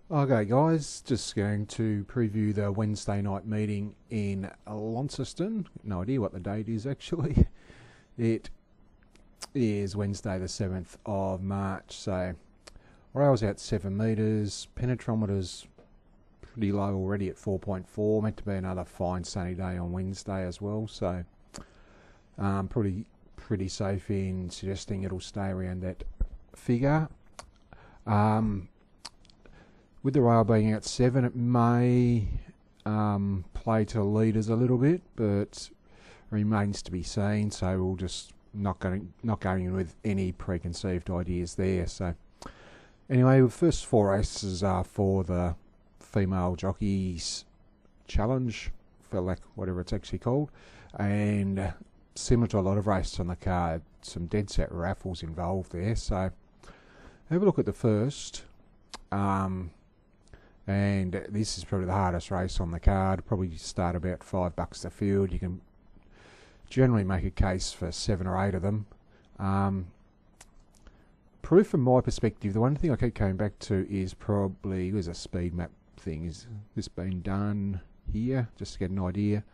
Okay, guys, just going to preview the Wednesday night meeting in Launceston. No idea what the date is actually. It is Wednesday, the 7th of March. So, rails out 7 metres, penetrometers pretty low already at 4.4. Meant to be another fine sunny day on Wednesday as well. So, pretty safe in suggesting it'll stay around that figure. With the rail being out 7, it may play to the leaders a little bit, but remains to be seen. So we'll just not going in with any preconceived ideas there. So anyway, the first 4 races are for the female jockeys challenge, for like whatever it's actually called, and similar to a lot of races on the card, some dead set raffles involved there. So have a look at the first. And this is probably the hardest race on the card. Probably start about $5 a field. You can generally make a case for 7 or 8 of them. Probably from my perspective, the one thing I keep coming back to is probably, there's a speed map thing. Is this been done here? Just to get an idea.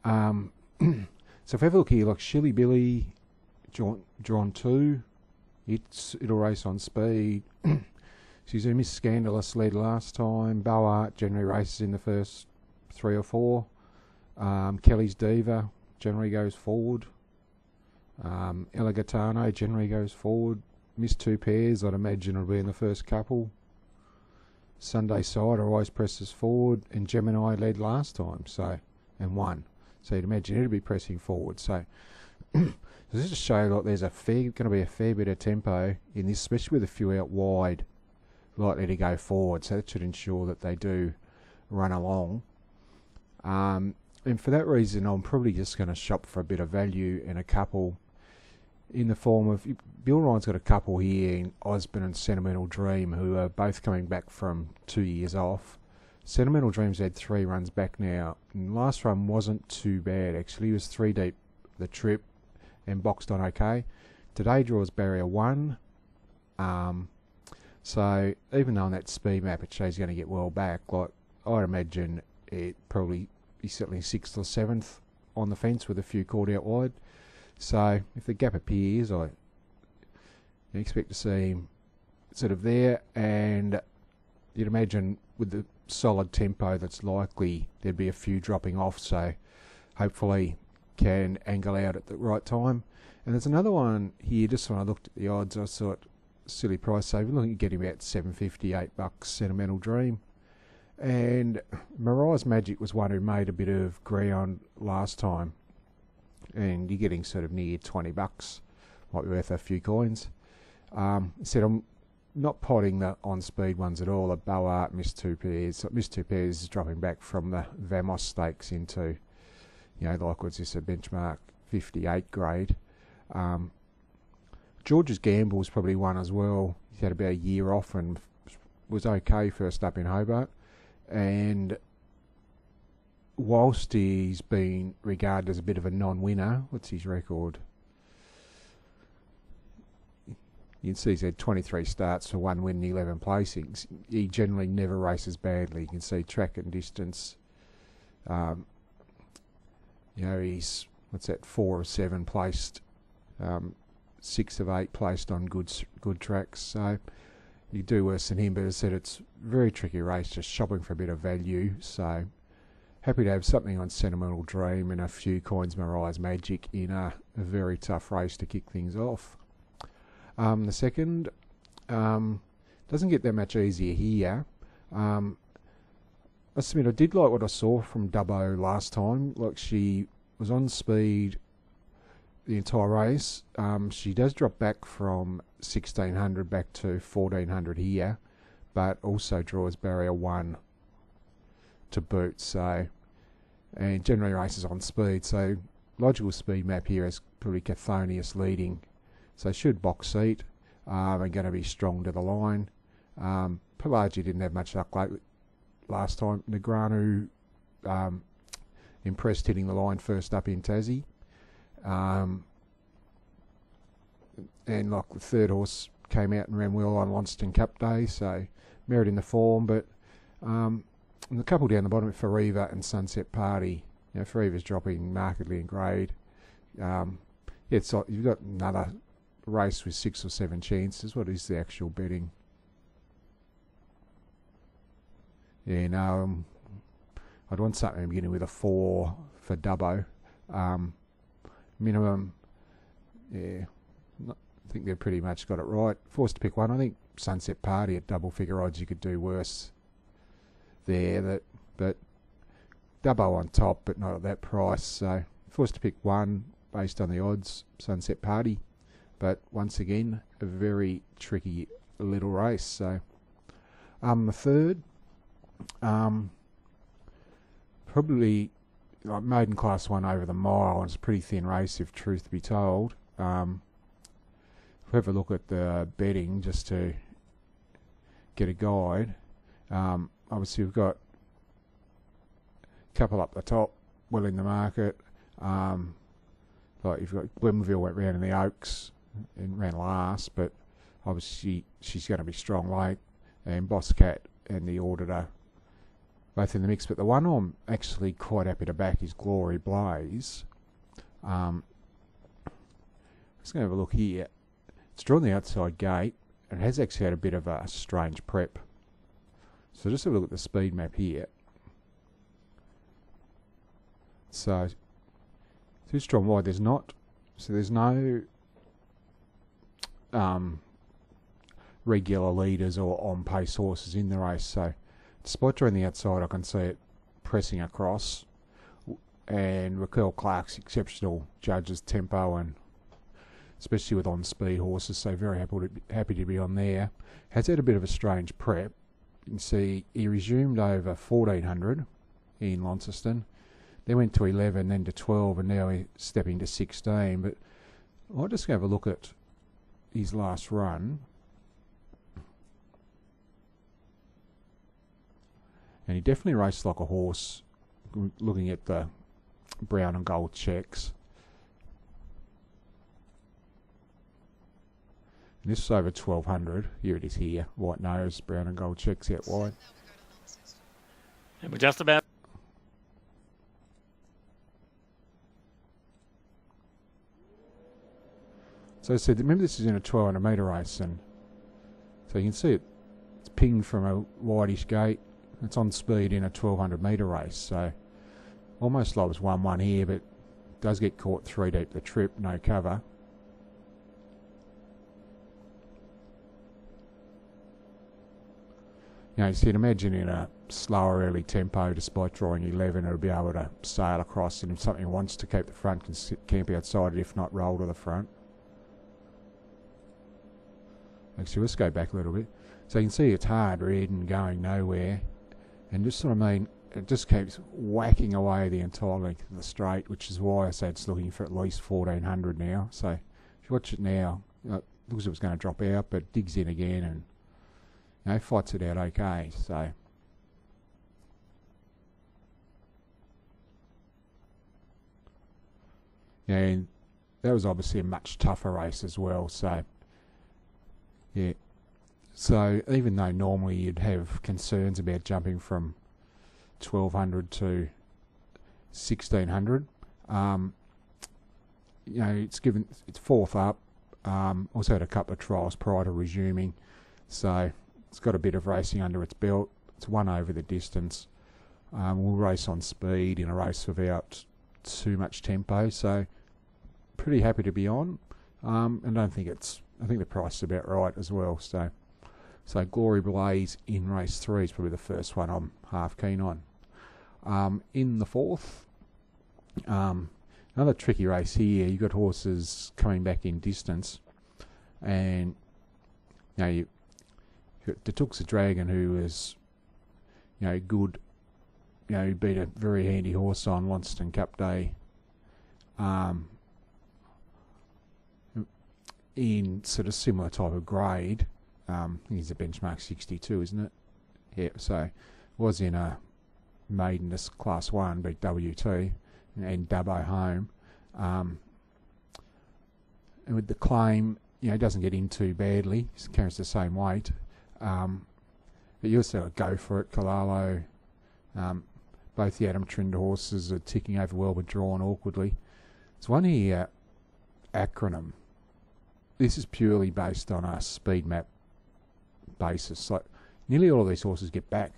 So if we have a look here, like Shilly Billy, drawn 2, it'll race on speed. She's a Miss Scandalous led last time. Boart generally races in the first 3 or 4. Kelly's Diva generally goes forward. Elagatano generally goes forward. Miss 2 Pairs, I'd imagine, will be in the first couple. Sunday Side always presses forward. And Gemini led last time, and won. So you'd imagine it'll be pressing forward. So does this just show like there's going to be a fair bit of tempo in this, especially with a few out wide, likely to go forward, so that should ensure that they do run along. And for that reason, I'm probably just going to shop for a bit of value in a couple in the form of Bill Ryan's got a couple here in Osborne and Sentimental Dream, who are both coming back from 2 years off. Sentimental Dream's had 3 runs back now, and last run wasn't too bad actually. He was 3 deep the trip and boxed on okay. Today draws barrier 1. So even though on that speed map it shows he's going to get well back, like I'd imagine it probably be certainly 6th or 7th on the fence with a few caught out wide. So if the gap appears, I expect to see him sort of there, and you'd imagine with the solid tempo that's likely there'd be a few dropping off, so hopefully can angle out at the right time. And there's another one here, just when I looked at the odds I thought, silly price saving, looking at getting about $7.50, $8 Sentimental Dream. And Mariah's Magic was one who made a bit of ground last time, and you're getting sort of near $20, might be worth a few coins. Said I'm not potting the on speed ones at all. A Boart, Miss 2 Pairs. So Miss 2 Pairs is dropping back from the Vamos stakes into, like what's this, a benchmark 58 grade. George's Gamble was probably one as well. He had about a year off and was okay first up in Hobart. And whilst he's been regarded as a bit of a non-winner, what's his record? You can see he's had 23 starts for 1 win and 11 placings. He generally never races badly. You can see track and distance. He's, 4 of 7 placed. 6 of 8 placed on good tracks, so you do worse than him. But as I said, it's a very tricky race, just shopping for a bit of value. So happy to have something on Sentimental Dream and a few coins Mariah's Magic in a very tough race to kick things off. The second doesn't get that much easier here. I submit I did like what I saw from Dubbo last time. Like, she was on speed the entire race. She does drop back from 1600 back to 1400 here, but also draws barrier 1 to boot. So, and generally races on speed. So logical speed map here is probably Cathonius leading. So should box seat and going to be strong to the line. Pelagi didn't have much luck last time. Negranu impressed hitting the line first up in Tassie. And like the third horse came out and ran well on Launceston Cup Day, so meriting the form, but the couple down the bottom, Forever and Sunset Party. Forever's dropping markedly in grade. It's like you've got another race with 6 or 7 chances. What is the actual betting? Yeah, no, I'd want something beginning with a 4 for Dubbo. Minimum, yeah, I think they've pretty much got it right. Forced to pick one. I think Sunset Party at double figure odds, you could do worse there. But Dubbo on top, but not at that price. So forced to pick one based on the odds, Sunset Party. But once again, a very tricky little race. So the third, probably maiden class 1 over the mile, and it's a pretty thin race if truth be told. If we have a look at the betting just to get a guide, obviously we've got a couple up the top, well in the market. Like you've got Glenville went round in the Oaks and ran last, but obviously she's going to be strong late, and Boss Cat and the Auditor both in the mix. But the one I'm actually quite happy to back is Glory Blaze. Let's go have a look here. It's drawn the outside gate, and it has actually had a bit of a strange prep. So just have a look at the speed map here. So too strong wide, there's no regular leaders or on-pace horses in the race. So despite drawing the outside, I can see it pressing across, and Raquel Clark's exceptional judges tempo, and especially with on-speed horses, so very happy to be on there. Has had a bit of a strange prep. You can see he resumed over 1400 in Launceston, then went to 11, then to 12, and now he's stepping to 16. But I'll just have a look at his last run. And he definitely raced like a horse, looking at the brown and gold checks. And this is over 1200. Here it is here. White nose, brown and gold checks out wide. And we're just about... So I said, remember this is in a 1200 metre race, and so you can see it's pinged from a whitish gate. It's on speed in a 1200 metre race, so almost like it's 1-1 here, but does get caught 3 deep the trip, no cover. You can imagine in a slower early tempo, despite drawing 11, it'll be able to sail across, and if something wants to keep the front, can camp outside it, if not roll to the front. Actually, let's go back a little bit. So you can see it's hard red and going nowhere, and just sort of it just keeps whacking away the entire length of the straight, which is why I say it's looking for at least 1400 now. So if you watch it now, it looks like it's going to drop out, but digs in again and fights it out okay. So and that was obviously a much tougher race as well. So yeah, so even though normally you'd have concerns about jumping from 1200 to 1600, it's fourth up. Also had a couple of trials prior to resuming, so it's got a bit of racing under its belt. It's won over the distance. We'll race on speed in a race without too much tempo, so pretty happy to be on. And I think the price is about right as well. So Glory Blaze in race 3 is probably the first one I'm half keen on. In the fourth, another tricky race here. You've got horses coming back in distance, and you've got Detuxa Dragon, who is good. He beat a very handy horse on Launceston Cup Day. In sort of similar type of grade. I think he's a benchmark 62, isn't it? Yeah, so was in a maidenness class 1, beat WT and Dubbo home. And with the claim, he doesn't get in too badly. He carries the same weight. But you also go for it. Kalalo, both the Adam Trinder horses are ticking over well but drawn awkwardly. There's one here, Acronym. This is purely based on a speed map basis. Like nearly all of these horses get back,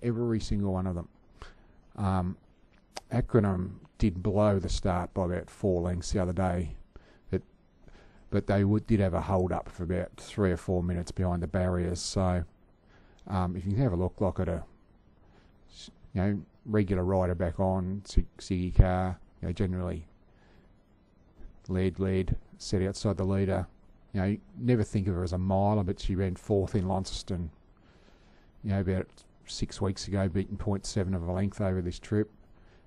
every single one of them. Acronym did blow the start by about 4 lengths the other day, but they did have a hold up for about 3 or 4 minutes behind the barriers. So if you can have a look like at a regular rider back on Siggy Car, generally led set outside the leader. Never think of her as a miler, but she ran 4th in Launceston about 6 weeks ago, beating 0.7 of a length over this trip.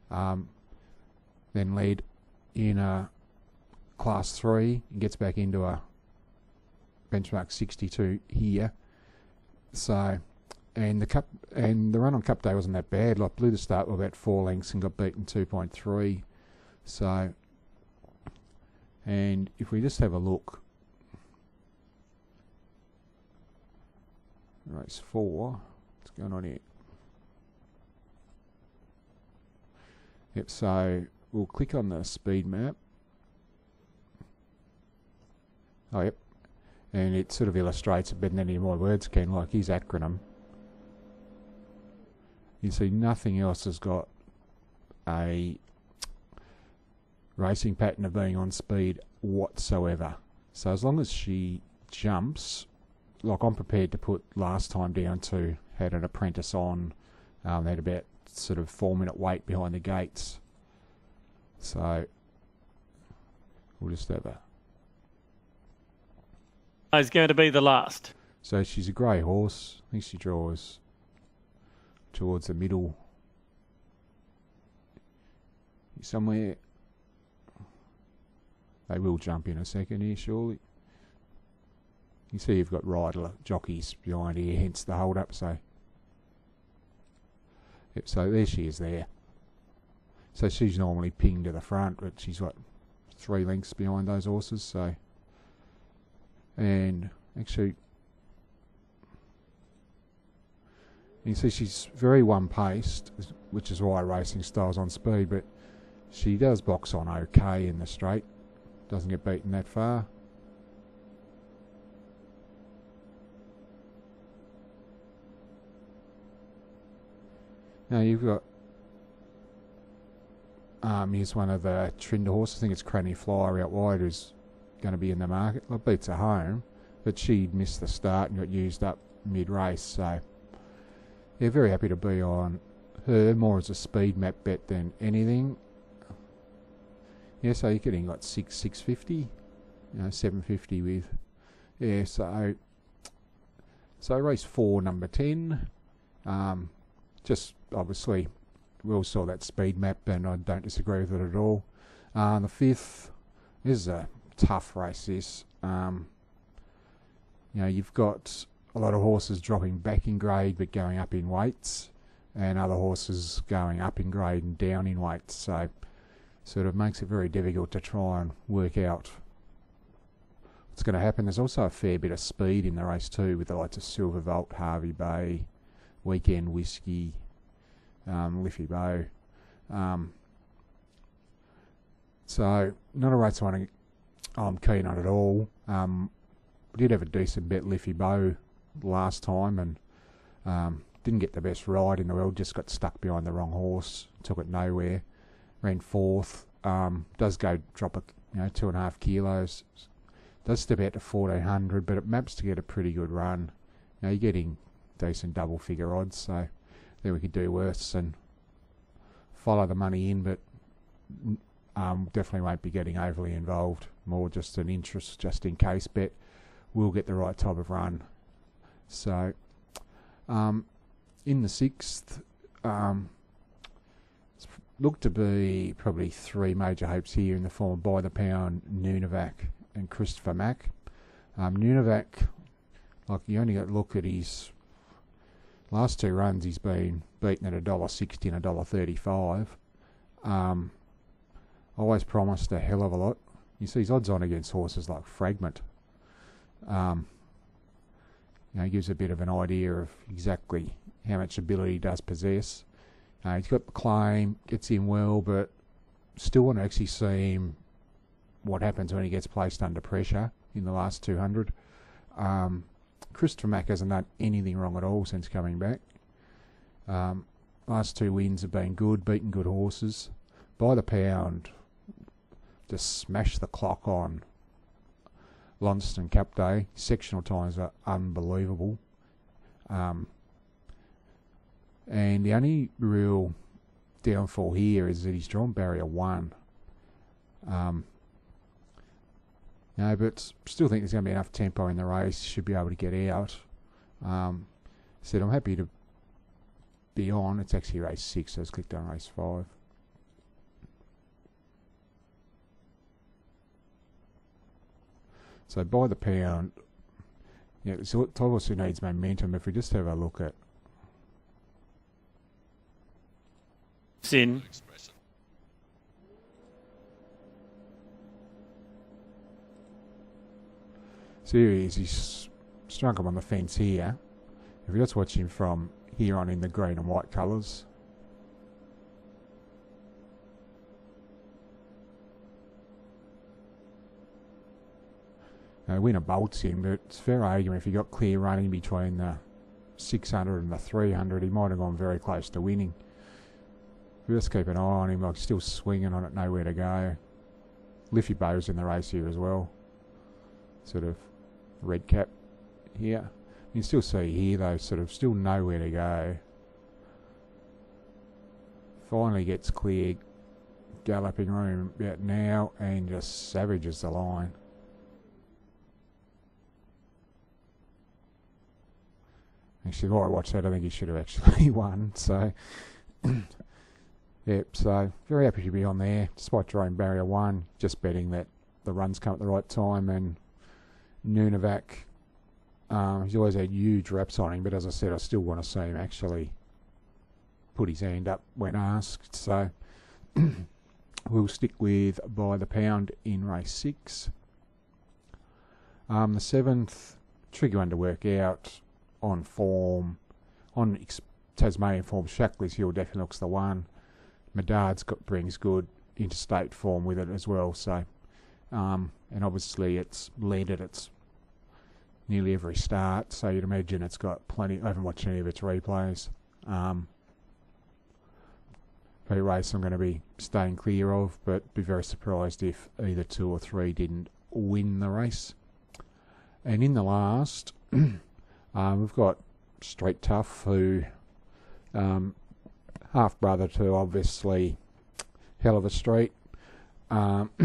Then led in Class 3 and gets back into a benchmark 62 here. So, and the run on Cup Day wasn't that bad. Like blew the start with about 4 lengths and got beaten 2.3. So, and if we just have a look, race 4, what's going on here? Yep, so we'll click on the speed map. Oh, yep. And it sort of illustrates it better than any of my words can, like his Acronym. You see nothing else has got a racing pattern of being on speed whatsoever. So as long as she jumps, like I'm prepared to put last time down to, had an apprentice on, they had about sort of 4-minute wait behind the gates. So we'll just have a... Is going to be the last. So she's a grey horse. I think she draws towards the middle somewhere. They will jump in a second here, surely. You see you've got rider jockeys behind here, hence the hold up. So, yep, so there she is there. So she's normally pinged to the front, but she's what, 3 lengths behind those horses. So, and actually, you see she's very one-paced, which is why racing style's on speed, but she does box on okay in the straight. Doesn't get beaten that far. Now you've got, here's one of the Trinder horses. I think it's Cranny Flyer out wide, who's going to be in the market. Well, beats her home, but she missed the start and got used up mid-race. So, yeah, very happy to be on her, more as a speed map bet than anything. Yeah, so you're getting like 650, 750 with, yeah. So race 4, number 10. Just obviously, we all saw that speed map, and I don't disagree with it at all. The 5th, this is a tough race. This, you've got a lot of horses dropping back in grade but going up in weights, and other horses going up in grade and down in weights. So, sort of makes it very difficult to try and work out what's going to happen. There's also a fair bit of speed in the race too, with the likes of Silver Vault, Harvey Bay, Weekend Whiskey, Liffey Bow. So not a race I'm keen on at all. We did have a decent bet Liffey Bow last time, and didn't get the best ride in the world, just got stuck behind the wrong horse, took it nowhere. Ran 4th, does go drop 2.5 kilos, does step out to 1400, but it maps to get a pretty good run. You're getting decent double figure odds, so then we could do worse and follow the money in, but definitely won't be getting overly involved, more just an interest just in case bet. We'll get the right type of run. So in the 6th, looked to be probably 3 major hopes here in the form of By the Pound, Nunavac and Christopher Mack. Nunavac, like you only got to look at his last 2 runs, he's been beaten at $1.60 and $1.35. Always promised a hell of a lot. You see his odds on against horses like Fragment. He gives a bit of an idea of exactly how much ability he does possess. He's got the claim, gets in well, but still want to actually see him what happens when he gets placed under pressure in the last 200. Christopher Mack hasn't done anything wrong at all since coming back. Last 2 wins have been good, beaten good horses. By the pound, just smashed the clock on Launceston Cup Day. Sectional times are unbelievable. And the only real downfall here is that he's drawn barrier 1. But still think there's going to be enough tempo in the race. Should be able to get out. Said I'm happy to be on. It's actually race 6, so it's clicked on race 5. So by the pound, it's a horse who needs momentum. If we just have a look at Sin. So here he is, he's struck him on the fence here. If we just watch him from here on in the green and white colours. Winner bolts him, but it's fair argument if he got clear running between the 600 and the 300, he might have gone very close to winning. We just keep an eye on him, like still swinging on it, nowhere to go. Liffey Bow's in the race here as well. Sort of red cap here. You can still see here though, sort of still nowhere to go. Finally gets clear, galloping room about now, and just savages the line. Actually, while I watched that, I think he should have actually won. So, yep. So very happy to be on there, despite drawing barrier 1. Just betting that the runs come at the right time. And Nunavac, he's always had huge reps on him, but as I said, I still want to see him actually put his hand up when asked. So we'll stick with by the pound in race 6. The 7th, tricky one to work out. On form, on Tasmanian form, Shackley's Hill definitely looks the one. Medard's brings good interstate form with it as well. So, and obviously it's led at its nearly every start. So you'd imagine it's got plenty. I haven't watched any of its replays. Very race I'm going to be staying clear of, but be very surprised if either 2 or 3 didn't win the race. And in the last. We've got Straight Tough, who half brother to obviously Hell of a Street, was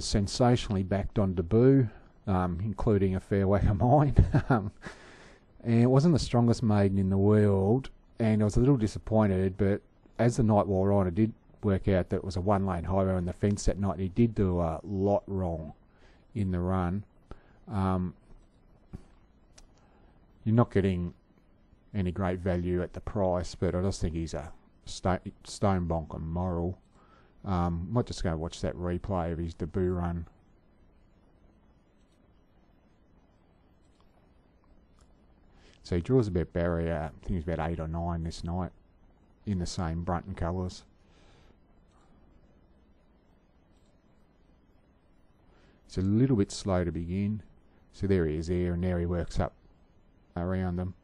sensationally backed on debut, including a fair whack of mine. And it wasn't the strongest maiden in the world, and I was a little disappointed, but as the night wore on, it did work out that it was a 1-lane highway on the fence that night, and he did do a lot wrong in the run. You're not getting any great value at the price, but I just think he's a stone bonk on moral. Might just go watch that replay of his debut run. So he draws about barrier, I think he's about 8 or 9 this night, in the same Brunton colours. It's a little bit slow to begin. So there he is there, and now he works up around them.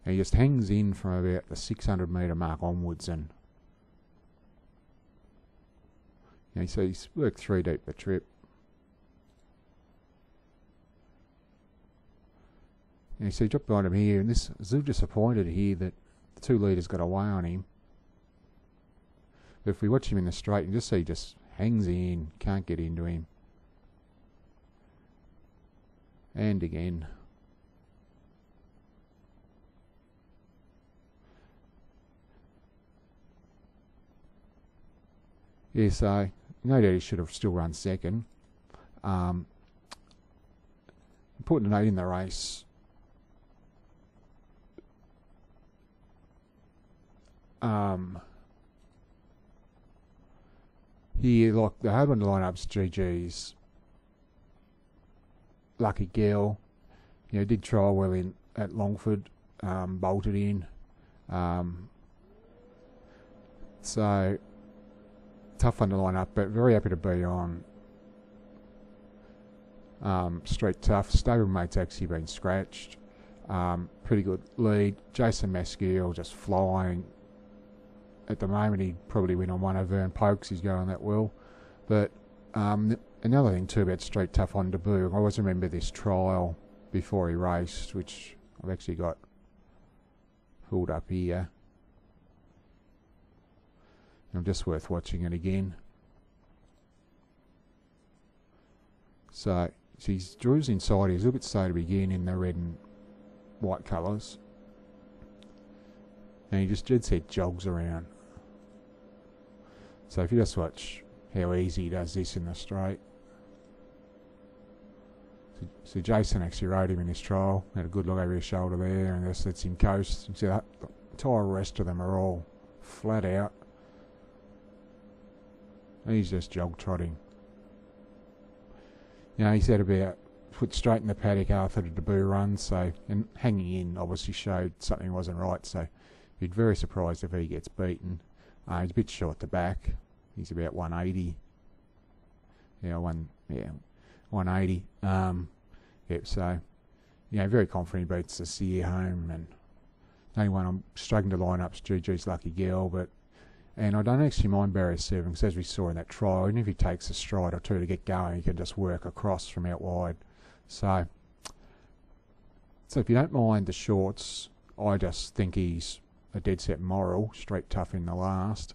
And he just hangs in from about the 600 metre mark onwards, and so he's worked 3 deep the trip. And so he dropped behind him here, and this I was a little disappointed here that the 2 leaders got away on him. But if we watch him in the straight, you can just see he just hangs in, can't get into him. And again. Yeah, so no doubt he should have still run second. Important to note in the race, here, like the hard one to line up's GG's. lucky girl. Did try well in at Longford, bolted in. So tough one to line up, but very happy to be on. Street Tough. Stablemate's actually been scratched. Pretty good lead. Jason Maskell just flying. At the moment, he'd probably win on one of Vern Pokes. He's going that well. But another thing too about Street Tough on debut, I always remember this trial before he raced, which I've actually got pulled up here. And just worth watching it again. So he's Drew's inside. He's a little bit slow to begin in the red and white colours. And he just dead set jogs around. So if you just watch how easy he does this in the straight. So Jason actually rode him in his trial. Had a good look over his shoulder there and just lets him coast. And see that the entire rest of them are all flat out. And he's just jog trotting. He said about put straight in the paddock after the debut run, so, and hanging in obviously showed something wasn't right, so he'd be very surprised if he gets beaten. He's a bit short the back. He's about 180. 180. So, very confident he beats the Sear home, and the only one I'm struggling to line up is GG's Lucky Girl, and I don't actually mind Barrier 7, because as we saw in that trial, even if he takes a stride or two to get going, he can just work across from out wide. So if you don't mind the shorts, I just think he's a dead set moral, Street Tough in the last.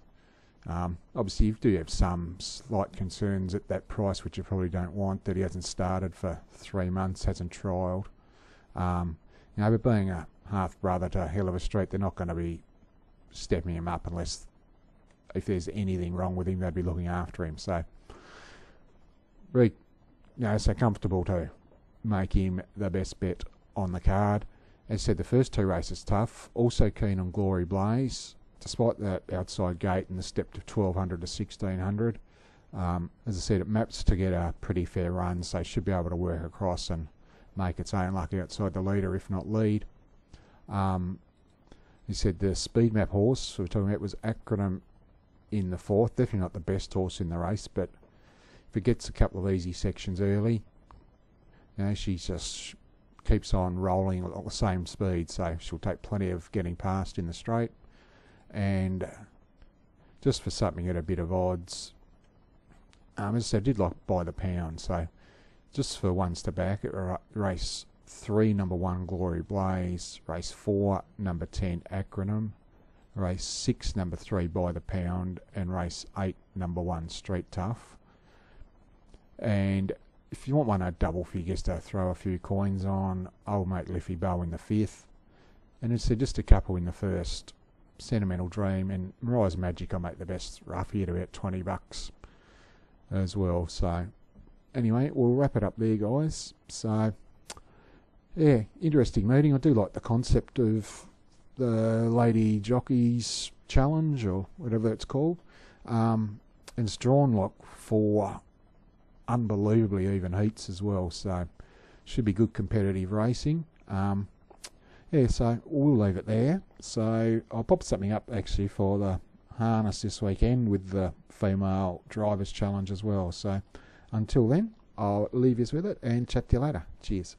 Obviously, you do have some slight concerns at that price, which you probably don't want, that he hasn't started for 3 months, hasn't trialled. But being a half-brother to Hell of a Street, they're not going to be stepping him up unless, if there's anything wrong with him, they'd be looking after him. So, very, so comfortable to make him the best bet on the card. As I said, the first 2 races tough. Also keen on Glory Blaze, despite that outside gate and the step to 1200 to 1600. As I said, it maps to get a pretty fair run, so it should be able to work across and make its own luck outside the leader, if not lead. He said the speed map horse we were talking about was Acronym in the 4th. Definitely not the best horse in the race, but if it gets a couple of easy sections early, she just keeps on rolling at the same speed, so she'll take plenty of getting past in the straight. And just for something at a bit of odds, as I said, I did like by the pound, so just for ones to back, race 3, number 1, Glory Blaze, race 4, number 10, Acronym, race 6, number 3, by the pound, and race 8, number 1, Street Tough. And if you want one of double figures to throw a few coins on, old mate Liffey Bow in the 5th, and it's just a couple in the 1st, Sentimental Dream, and Mariah's Magic I'll make the best roughie at about $20 as well. So anyway, we'll wrap it up there, guys. So yeah, interesting meeting. I do like the concept of the Lady Jockeys Challenge, or whatever it's called, and it's drawn like 4 unbelievably even heats as well, so should be good competitive racing. So we'll leave it there. So I'll pop something up actually for the harness this weekend with the female drivers challenge as well. So until then, I'll leave you with it and chat to you later. Cheers.